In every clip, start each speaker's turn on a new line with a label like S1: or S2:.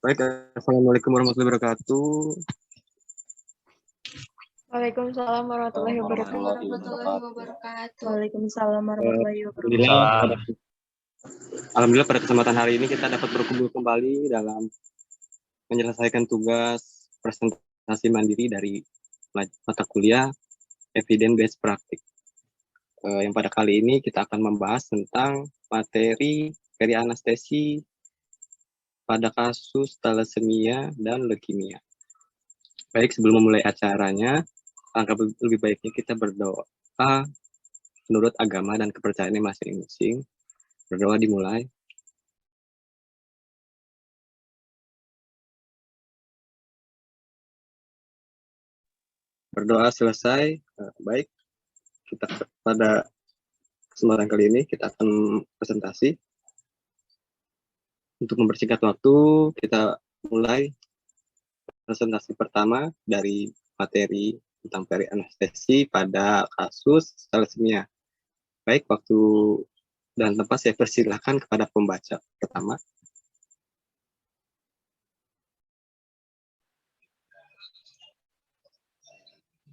S1: Baik, Assalamualaikum warahmatullahi wabarakatuh.
S2: Waalaikumsalam warahmatullahi wabarakatuh.
S3: Waalaikumsalam warahmatullahi wabarakatuh.
S1: Alhamdulillah pada kesempatan hari ini kita dapat berkumpul kembali dalam menyelesaikan tugas presentasi mandiri dari mata kuliah Evidence Based Practice. Yang pada kali ini kita akan membahas tentang materi perianestesi pada kasus thalassemia dan leukemia. Baik, sebelum memulai acaranya, alangkah lebih baiknya kita berdoa menurut agama dan kepercayaannya masing-masing. Berdoa dimulai. Berdoa selesai. Baik, kita pada kesempatan kali ini kita akan presentasi. Untuk mempersingkat waktu, kita mulai presentasi pertama dari materi tentang perianestesi pada kasus thalassemia. Baik, waktu dan tempat saya persilahkan kepada pembaca pertama.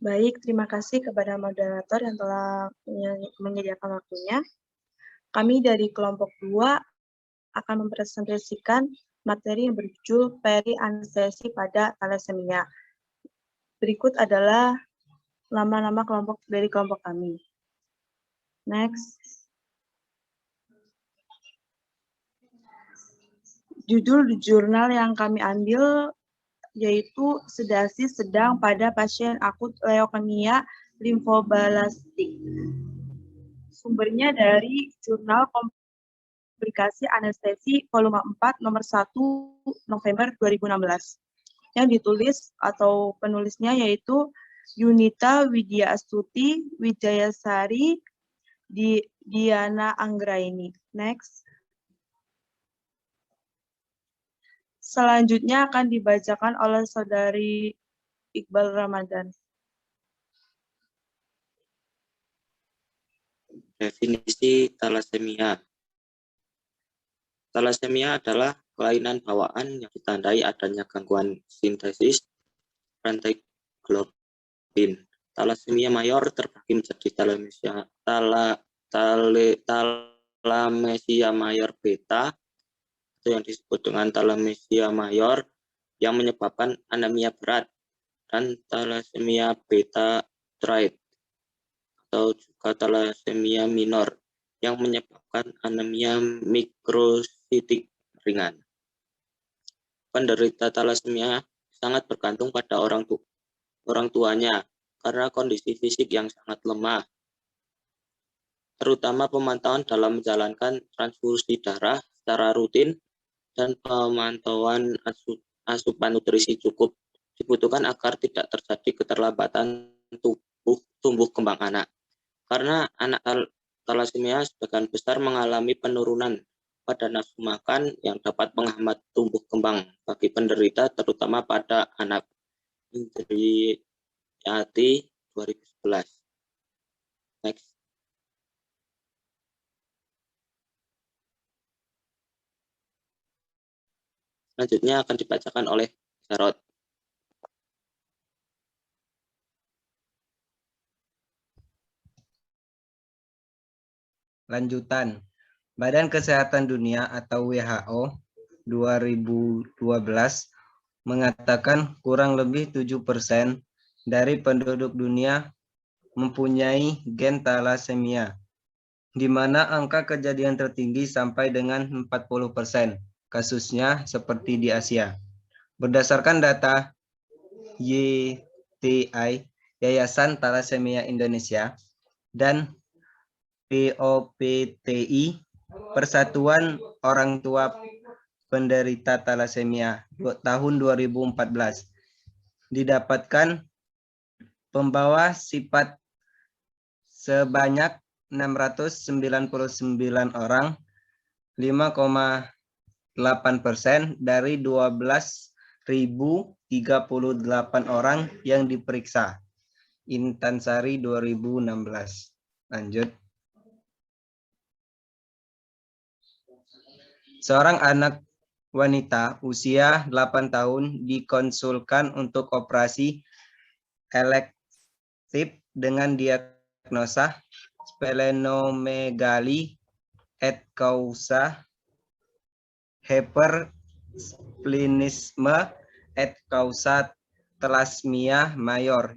S3: Baik, terima kasih kepada moderator yang telah menyediakan waktunya. Kami dari kelompok 2 akan mempresentasikan materi yang berjudul perianestesi pada thalassemia. Berikut adalah nama-nama dari kelompok kami. Next. Judul jurnal yang kami ambil yaitu sedasi sedang pada pasien akut leukemia limfobalastik. Sumbernya dari jurnal Komplikasi Anestesi volume 4 nomor 1 November 2016. Yang ditulis atau penulisnya yaitu Yunita Widya Astuti Wijayasari Diana Anggraini. Next. Selanjutnya akan dibacakan oleh Saudari Iqbal Ramadan.
S4: Definisi thalassemia. Thalassemia adalah kelainan bawaan yang ditandai adanya gangguan sintesis rantai globin. Thalassemia mayor terbagi menjadi thalassemia mayor beta, itu yang disebut dengan thalassemia mayor yang menyebabkan anemia berat, dan thalassemia beta triad atau juga thalassemia minor yang menyebabkan anemia mikrositik ringan. Penderita thalassemia sangat bergantung pada orang tuanya karena kondisi fisik yang sangat lemah, terutama pemantauan dalam menjalankan transfusi darah secara rutin dan pemantauan asupan nutrisi cukup dibutuhkan agar tidak terjadi keterlambatan tumbuh kembang anak. Karena anak thalassemia sebagian besar mengalami penurunan pada nafsu makan yang dapat menghambat tumbuh kembang bagi penderita, terutama pada anak. Indriyati 2011. Next. Selanjutnya akan dibacakan oleh Jarod.
S5: Lanjutan. Badan Kesehatan Dunia atau WHO 2012 mengatakan kurang lebih 7% dari penduduk dunia mempunyai gen thalassemia, di mana angka kejadian tertinggi sampai dengan 40%. Kasusnya seperti di Asia. Berdasarkan data YTI, Yayasan Thalassemia Indonesia, dan POPTI, Persatuan Orang Tua Penderita Thalassemia, tahun 2014, didapatkan pembawa sifat sebanyak 699 orang, 5,8% dari 12.038 orang yang diperiksa. Intansari 2016. Lanjut. Seorang anak wanita usia 8 tahun dikonsulkan untuk operasi elektif dengan diagnosa splenomegali et causa hypersplenisme et causa thalassemia mayor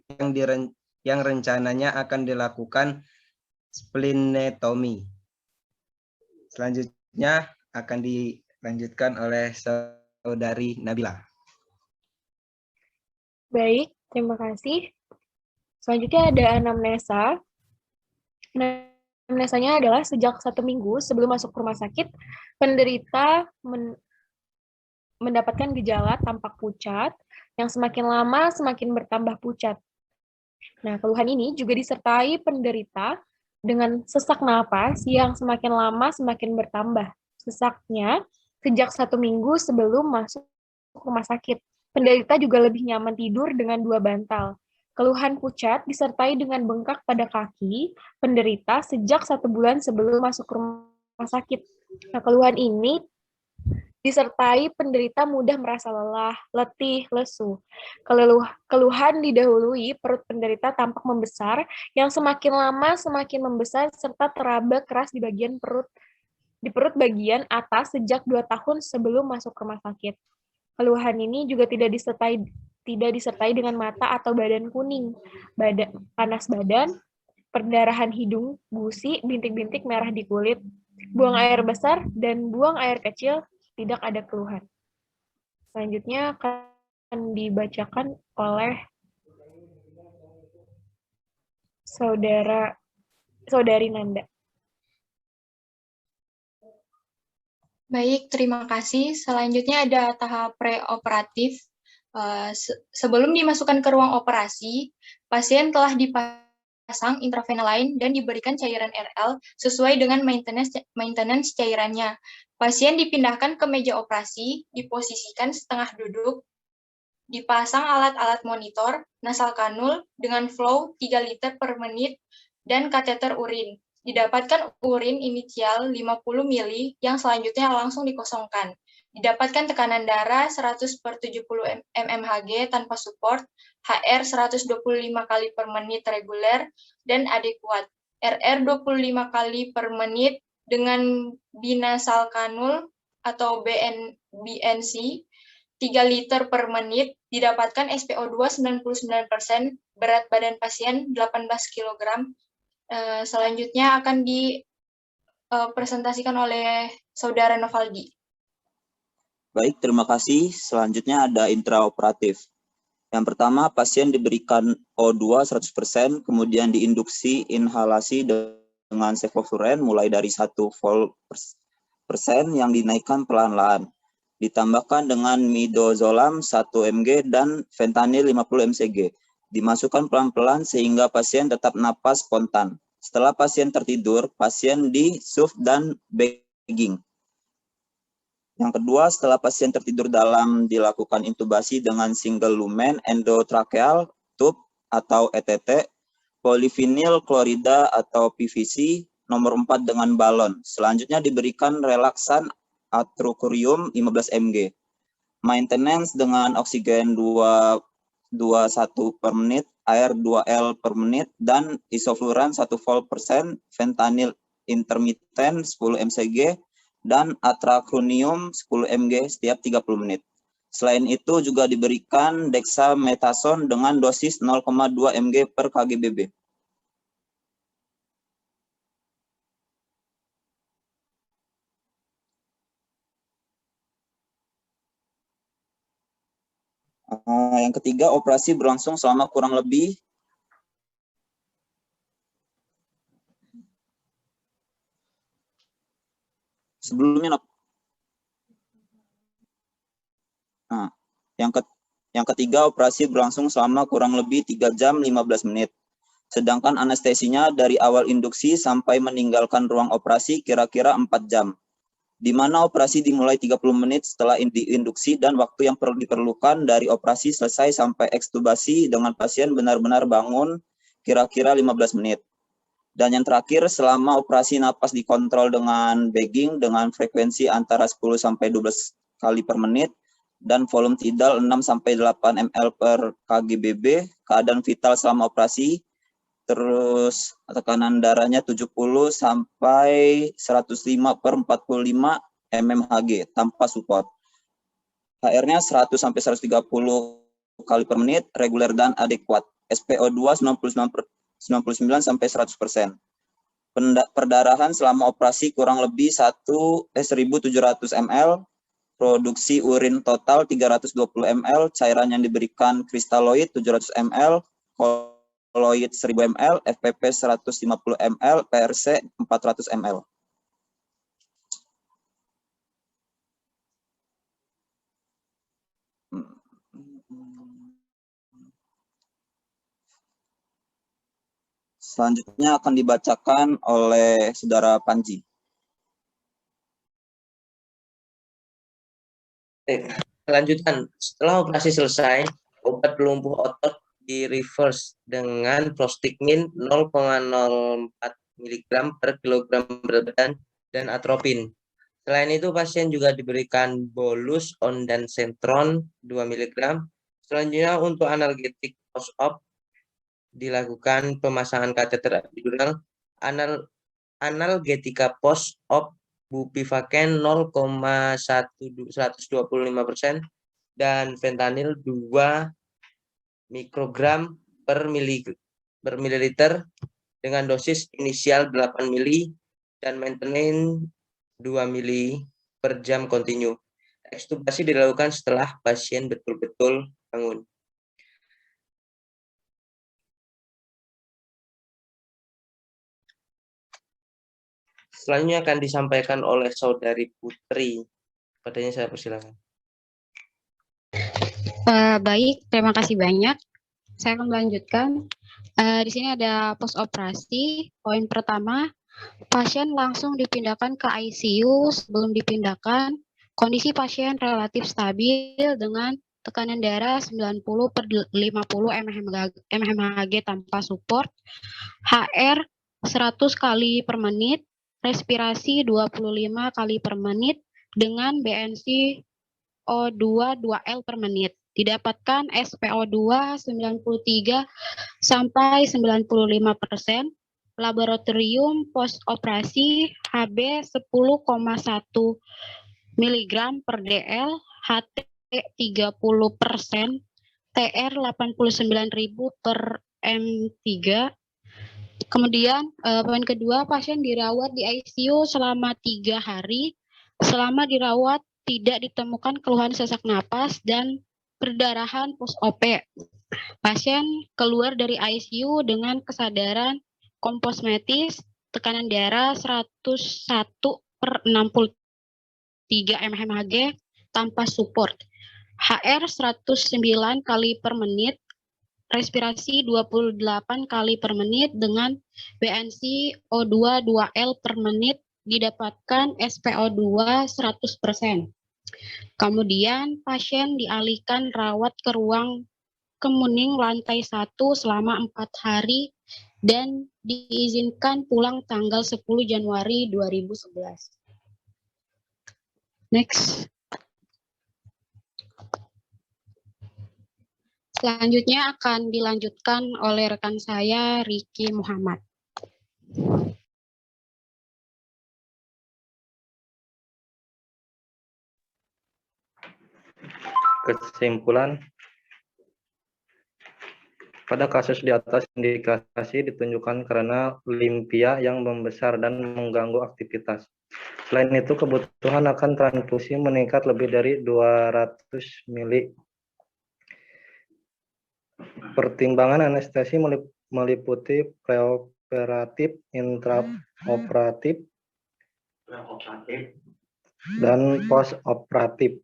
S5: yang rencananya akan dilakukan splenectomy. Selanjutnya akan dilanjutkan oleh Saudari Nabila.
S2: Baik, terima kasih. Selanjutnya ada anamnesa. Anamnesanya adalah sejak 1 minggu sebelum masuk rumah sakit, penderita mendapatkan gejala tampak pucat, yang semakin lama semakin bertambah pucat. Nah, keluhan ini juga disertai penderita dengan sesak napas yang semakin lama semakin bertambah. Sesaknya sejak 1 minggu sebelum masuk rumah sakit. Penderita juga lebih nyaman tidur dengan 2 bantal. Keluhan pucat disertai dengan bengkak pada kaki penderita sejak 1 bulan sebelum masuk rumah sakit. Nah, keluhan ini disertai penderita mudah merasa lelah, letih, lesu. Keluhan didahului perut penderita tampak membesar, yang semakin lama semakin membesar, serta teraba keras di perut bagian atas sejak 2 tahun sebelum masuk rumah sakit. Keluhan ini juga tidak disertai dengan mata atau badan kuning, panas badan, perdarahan hidung, gusi, bintik-bintik merah di kulit, buang air besar, dan buang air kecil. Tidak ada keluhan. Selanjutnya akan dibacakan oleh Saudari Nanda.
S6: Baik, terima kasih. Selanjutnya ada tahap preoperatif. Sebelum dimasukkan ke ruang operasi, pasien telah dipasang intravena lain dan diberikan cairan RL sesuai dengan maintenance cairannya. Pasien dipindahkan ke meja operasi, diposisikan setengah duduk, dipasang alat-alat monitor, nasal kanul dengan flow 3 liter per menit, dan kateter urin. Didapatkan urin inisial 50 ml yang selanjutnya langsung dikosongkan. Didapatkan tekanan darah 100/70 mmHg tanpa support, HR 125 kali per menit reguler, dan adekuat. RR 25 kali per menit dengan binasal kanul atau BNC 3 liter per menit, didapatkan SpO2 99%, berat badan pasien 18 kg. Selanjutnya akan dipresentasikan oleh Saudara Novaldi.
S7: Baik, terima kasih. Selanjutnya ada intraoperatif. Yang pertama, pasien diberikan O2 100%, kemudian diinduksi inhalasi dengan sevofluren mulai dari 1 volt persen yang dinaikkan pelan-pelan. Ditambahkan dengan midazolam 1 mg dan fentanyl 50 mcg. Dimasukkan pelan-pelan sehingga pasien tetap napas spontan. Setelah pasien tertidur, pasien di-SUF dan bagging. Yang kedua, setelah pasien tertidur dalam dilakukan intubasi dengan single lumen endotracheal tube atau ETT, polivinil klorida atau PVC, nomor 4 dengan balon. Selanjutnya diberikan relaksan atrocurium 15 mg. Maintenance dengan oksigen 2,1 per menit, air 2L per menit, dan isofluran 1 volt persen, fentanyl intermittent 10 mcg, dan atracronium 10 mg setiap 30 menit. Selain itu juga diberikan dexamethasone dengan dosis 0,2 mg per kgbb. Yang ketiga, operasi berlangsung selama kurang lebih sebelumnya. Yang ketiga, operasi berlangsung selama kurang lebih 3 jam 15 menit. Sedangkan anestesinya dari awal induksi sampai meninggalkan ruang operasi kira-kira 4 jam. Di mana operasi dimulai 30 menit setelah induksi dan waktu yang diperlukan dari operasi selesai sampai ekstubasi dengan pasien benar-benar bangun kira-kira 15 menit. Dan yang terakhir, selama operasi napas dikontrol dengan bagging dengan frekuensi antara 10 sampai 12 kali per menit, dan volume tidal 6-8 ml per kgbb, keadaan vital selama operasi, terus tekanan darahnya 70 sampai 105 per 45 mmHg tanpa support. HR-nya 100 sampai 130 kali per menit, reguler dan adekuat. SPO2 99 sampai 100%. Perdarahan selama operasi kurang lebih 1700 ml, produksi urin total 320 ml, cairan yang diberikan kristaloid 700 ml, koloid 1000 ml, FPP 150 ml, PRC 400 ml. Selanjutnya akan dibacakan oleh Saudara Panji.
S8: Lanjutkan, setelah operasi selesai, obat pelumpuh otot di reverse dengan prostigmin 0,04 mg per kilogram berat badan dan atropin. Selain itu, pasien juga diberikan bolus ondansetron 2 mg. Selanjutnya, untuk analgetik post-op, dilakukan pemasangan kateter epidural. Analgetika post-op bupivacain 0,125% dan fentanyl 2 mikrogram per mililiter dengan dosis inisial 8 mili dan maintenance 2 mili per jam kontinu. Ekstubasi dilakukan setelah pasien betul-betul bangun. Selanjutnya akan disampaikan oleh Saudari Putri. Padanya saya persilakan.
S9: Baik, terima kasih banyak. Saya akan melanjutkan. Di sini ada post operasi. Poin pertama, pasien langsung dipindahkan ke ICU. Sebelum dipindahkan, kondisi pasien relatif stabil dengan tekanan darah 90/50 mmHg tanpa support, HR 100 kali per menit, respirasi 25 kali per menit dengan BNC O2 2L per menit. Didapatkan SPO2 93 sampai 95%, laboratorium post operasi HB 10,1 mg per DL, HT 30%, TR 89.000 per M3. Kemudian poin kedua, pasien dirawat di ICU selama 3 hari. Selama dirawat tidak ditemukan keluhan sesak napas dan perdarahan post-OP. Pasien keluar dari ICU dengan kesadaran komposmetis, tekanan darah 101/63 mmHg tanpa support, HR 109 kali per menit, respirasi 28 kali per menit dengan BNC O2 2L per menit, didapatkan SPO2 100%. Kemudian pasien dialihkan rawat ke ruang kemuning lantai 1 selama 4 hari dan diizinkan pulang tanggal 10 Januari 2011. Next. Selanjutnya akan dilanjutkan oleh rekan saya, Riki Muhammad.
S10: Kesimpulan, pada kasus di atas indikasi ditunjukkan karena limfia yang membesar dan mengganggu aktivitas. Selain itu, kebutuhan akan transfusi meningkat lebih dari 200 mili. Pertimbangan anestesi meliputi preoperatif, intraoperatif, dan postoperatif.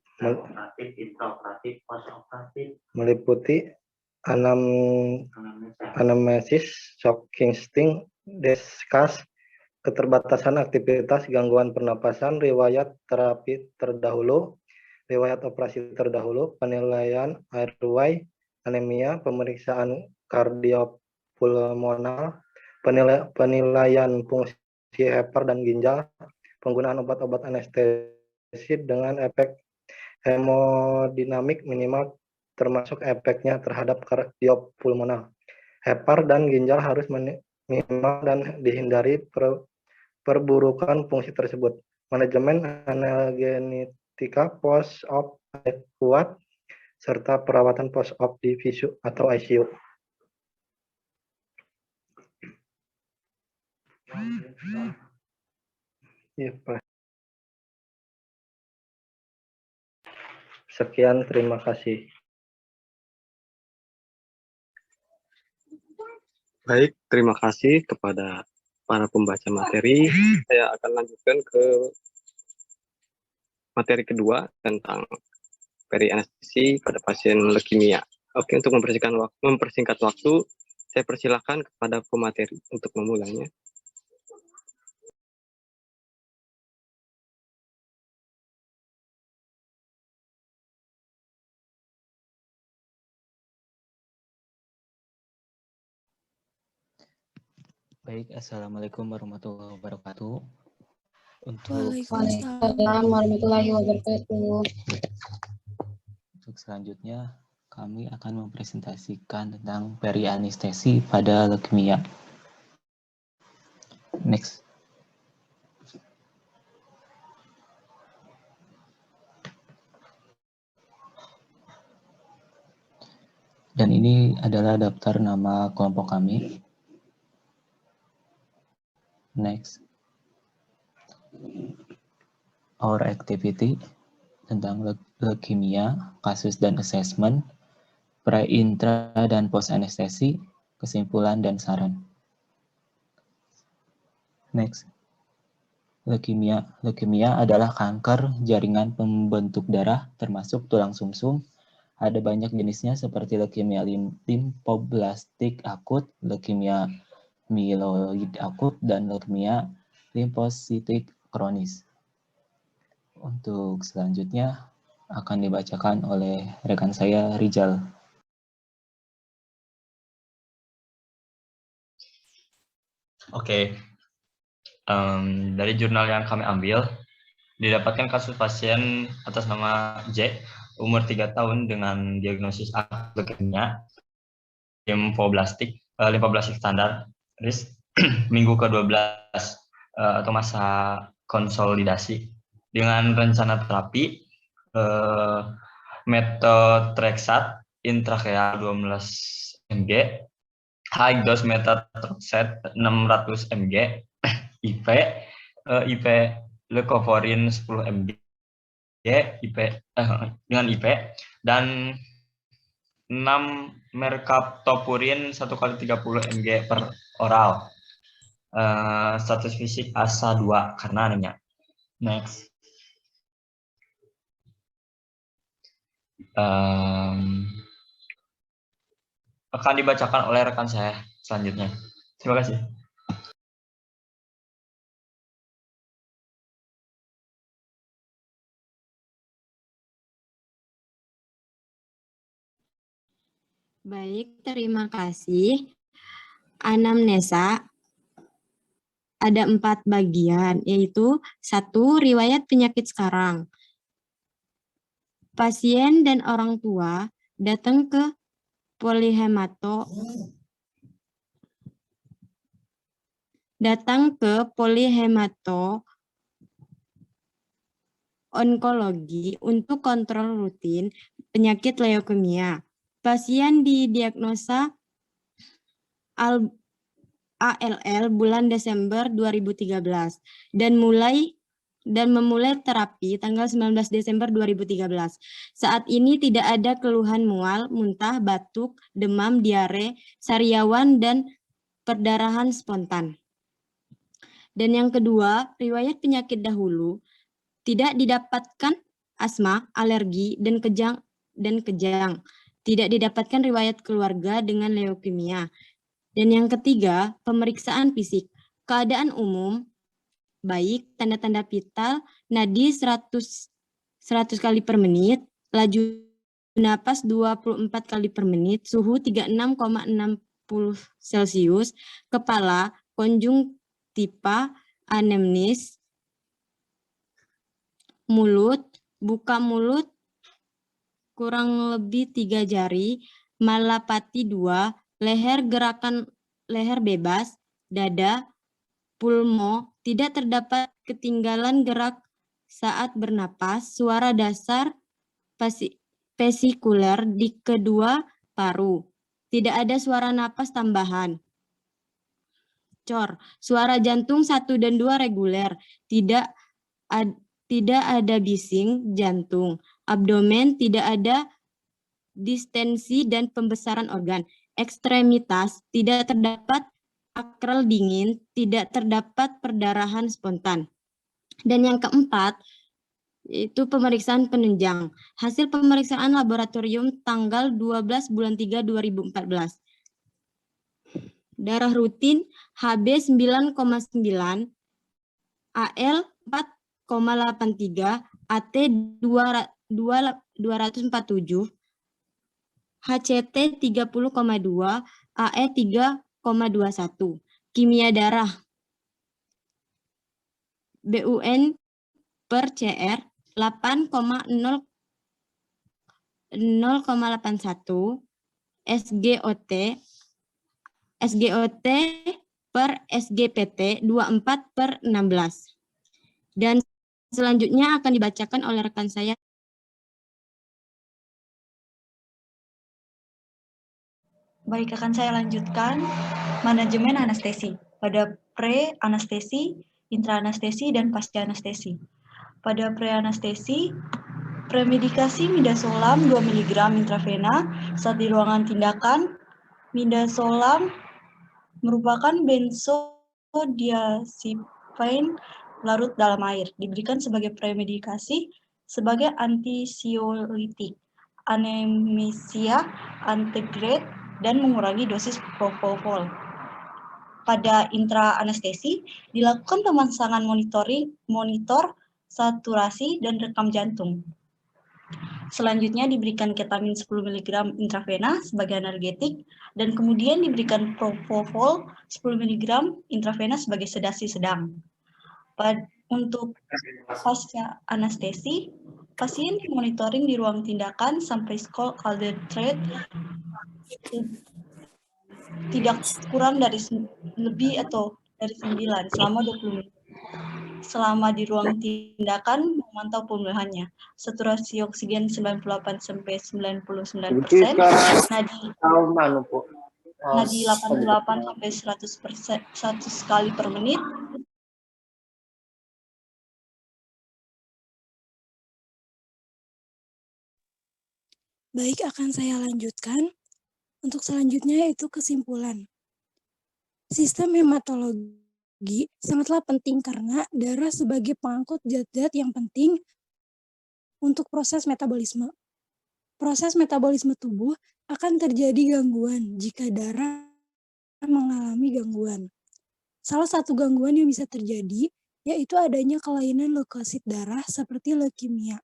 S10: Meliputi anamnesis, shocking sting, discuss, keterbatasan aktivitas, gangguan pernapasan, riwayat terapi terdahulu, riwayat operasi terdahulu, penilaian airway, anemia, pemeriksaan kardiopulmonal, penilaian fungsi hepa dan ginjal, penggunaan obat-obat anestesi dengan efek hemodinamik minimal termasuk efeknya terhadap kardiopulmonal. Hepar dan ginjal harus minimal dan dihindari perburukan fungsi tersebut. Manajemen analgenetika post-op kuat serta perawatan post-op di VISU atau ICU. Sekian, terima kasih.
S1: Baik, terima kasih kepada para pembaca materi. Saya akan lanjutkan ke materi kedua tentang peri-anestesi pada pasien leukemia. Oke, untuk mempersingkat waktu, saya persilakan kepada pemateri untuk memulainya.
S11: Baik, Assalamualaikum warahmatullahi wabarakatuh.
S9: Waalaikumsalam warahmatullahi wabarakatuh.
S11: Untuk selanjutnya, kami akan mempresentasikan tentang peri-anestesi pada leukemia. Next. Dan ini adalah daftar nama kelompok kami. Next. Our activity tentang leukemia, kasus dan assessment, pre-intra dan post-anestesi, kesimpulan dan saran. Next. Leukemia. Leukemia adalah kanker jaringan pembentuk darah termasuk tulang sumsum. Ada banyak jenisnya seperti leukemia limfoblastik akut, leukemia mieloid akut, dan leukemia limfositik kronis. Untuk selanjutnya akan dibacakan oleh rekan saya, Rizal.
S12: Oke, dari jurnal yang kami ambil, didapatkan kasus pasien atas nama J, umur 3 tahun dengan diagnosis akut leukemia, limfoblastik standar, risk minggu ke-12 atau masa konsolidasi dengan rencana terapi methotrexate intrakeal 12 mg, high dose methotrexate 600 mg, IP leucovorin 10 mg, dengan IP, dan 6 mercaptopurin 1x30 mg per oral. Status fisik ASA 2 karena anemia. Next. Akan dibacakan oleh rekan saya selanjutnya. Terima kasih.
S13: Baik, terima kasih. Anamnesa ada 4 bagian, yaitu 1. Riwayat penyakit sekarang. Pasien dan orang tua datang ke polihemato onkologi untuk kontrol rutin penyakit leukemia. Pasien didiagnosa ALL bulan Desember 2013 dan memulai terapi tanggal 19 Desember 2013. Saat ini tidak ada keluhan mual, muntah, batuk, demam, diare, sariawan, dan perdarahan spontan. Dan yang kedua, riwayat penyakit dahulu, tidak didapatkan asma, alergi, dan kejang. Tidak didapatkan riwayat keluarga dengan leukemia. Dan yang ketiga, pemeriksaan fisik. Keadaan umum, baik, tanda-tanda vital, nadi 100 kali per menit, laju napas 24 kali per menit, suhu 36,60 Celcius, kepala, konjungtiva, anemnis, mulut, buka mulut, kurang lebih 3 jari, malapati 2, leher gerakan leher bebas, dada, pulmo, tidak terdapat ketinggalan gerak saat bernapas, suara dasar vesikuler di kedua paru. Tidak ada suara napas tambahan. Cor, suara jantung 1 dan 2 reguler, tidak ada bising jantung. Abdomen tidak ada distensi dan pembesaran organ. Ekstremitas tidak terdapat akral dingin, tidak terdapat perdarahan spontan. Dan yang keempat, itu pemeriksaan penunjang. Hasil pemeriksaan laboratorium tanggal 12 bulan 3 2014. Darah rutin HB 9,9, AL 4,83, AT 247, HCT 30,2, AE 3,21. Kimia darah BUN per CR 8,081, SGOT per SGPT 24/16. Dan selanjutnya akan dibacakan oleh rekan saya.
S14: Baik, akan saya lanjutkan manajemen anestesi. Pada pre-anestesi, intra-anestesi, dan pasca-anestesi. Pada pre-anestesi, premedikasi midazolam 2 mg intravena saat di ruangan tindakan. Midazolam merupakan benzodiazepine larut dalam air, diberikan sebagai premedikasi sebagai antisiolitik, anemesia, antigrade, dan mengurangi dosis propofol. Pada intra-anestesi, dilakukan pemasangan monitor saturasi dan rekam jantung. Selanjutnya diberikan ketamin 10 mg intravena sebagai analgetik, dan kemudian diberikan propofol 10 mg intravena sebagai sedasi sedang. Untuk pasca anestesi, pasien dimonitoring di ruang tindakan sampai skor Calderet tidak kurang dari lebih atau dari 9 selama 20 menit. Selama di ruang tindakan memantau pemulihannya. Saturasi oksigen 98 sampai 99%, nadi 88 sampai 100% 100 kali per menit.
S15: Baik, akan saya lanjutkan. Untuk selanjutnya yaitu kesimpulan. Sistem hematologi sangatlah penting karena darah sebagai pengangkut zat-zat yang penting untuk proses metabolisme. Proses metabolisme tubuh akan terjadi gangguan jika darah mengalami gangguan. Salah satu gangguan yang bisa terjadi yaitu adanya kelainan leukosit darah seperti leukemia.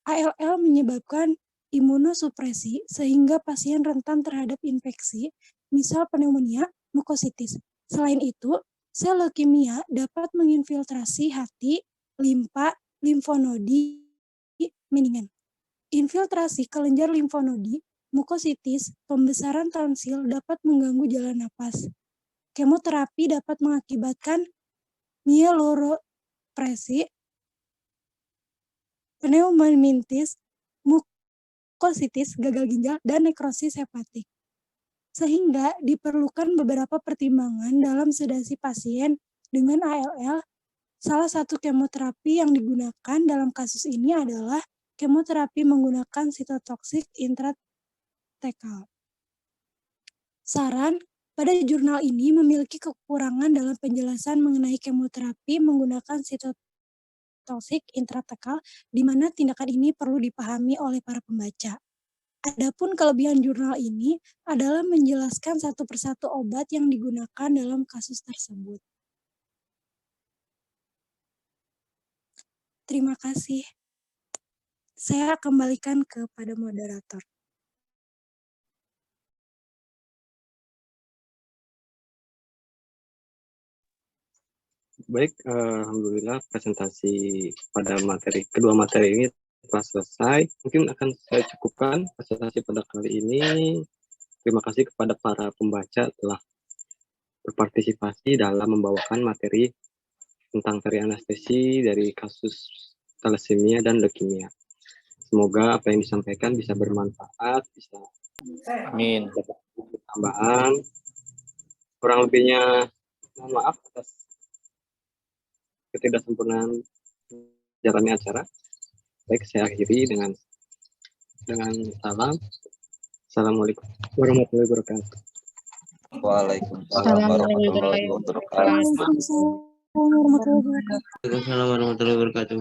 S15: ALL menyebabkan imunosupresi sehingga pasien rentan terhadap infeksi, misal pneumonia, mukositis. Selain itu, sel leukemia dapat menginfiltrasi hati, limpa, limfonodi, mendingan. Infiltrasi kelenjar limfonodi, mukositis, pembesaran tonsil dapat mengganggu jalan napas. Kemoterapi dapat mengakibatkan mielopresi, pneumonitis, mukositis, gagal ginjal, dan nekrosis hepatik. Sehingga diperlukan beberapa pertimbangan dalam sedasi pasien dengan ALL. Salah satu kemoterapi yang digunakan dalam kasus ini adalah kemoterapi menggunakan sitotoksik intratekal. Saran, pada jurnal ini memiliki kekurangan dalam penjelasan mengenai kemoterapi menggunakan sitotoksik intratekal, di mana tindakan ini perlu dipahami oleh para pembaca. Adapun kelebihan jurnal ini adalah menjelaskan satu persatu obat yang digunakan dalam kasus tersebut. Terima kasih. Saya kembalikan kepada moderator.
S1: Baik, alhamdulillah presentasi pada kedua materi ini telah selesai. Mungkin akan saya cukupkan presentasi pada kali ini. Terima kasih kepada para pembaca telah berpartisipasi dalam membawakan materi tentang teori anestesi dari kasus thalassemia dan leukemia. Semoga apa yang disampaikan bisa bermanfaat, bisa
S12: Amin.
S1: dapat tambahan. Kurang lebihnya mohon maaf atas ketidaksempurnaan jalannya acara. Baik, saya akhiri dengan salam. Assalamualaikum warahmatullahi wabarakatuh.
S7: Waalaikumsalam warahmatullahi wabarakatuh.
S15: Waalaikumsalam warahmatullahi wabarakatuh.
S4: Waalaikumsalam warahmatullahi wabarakatuh.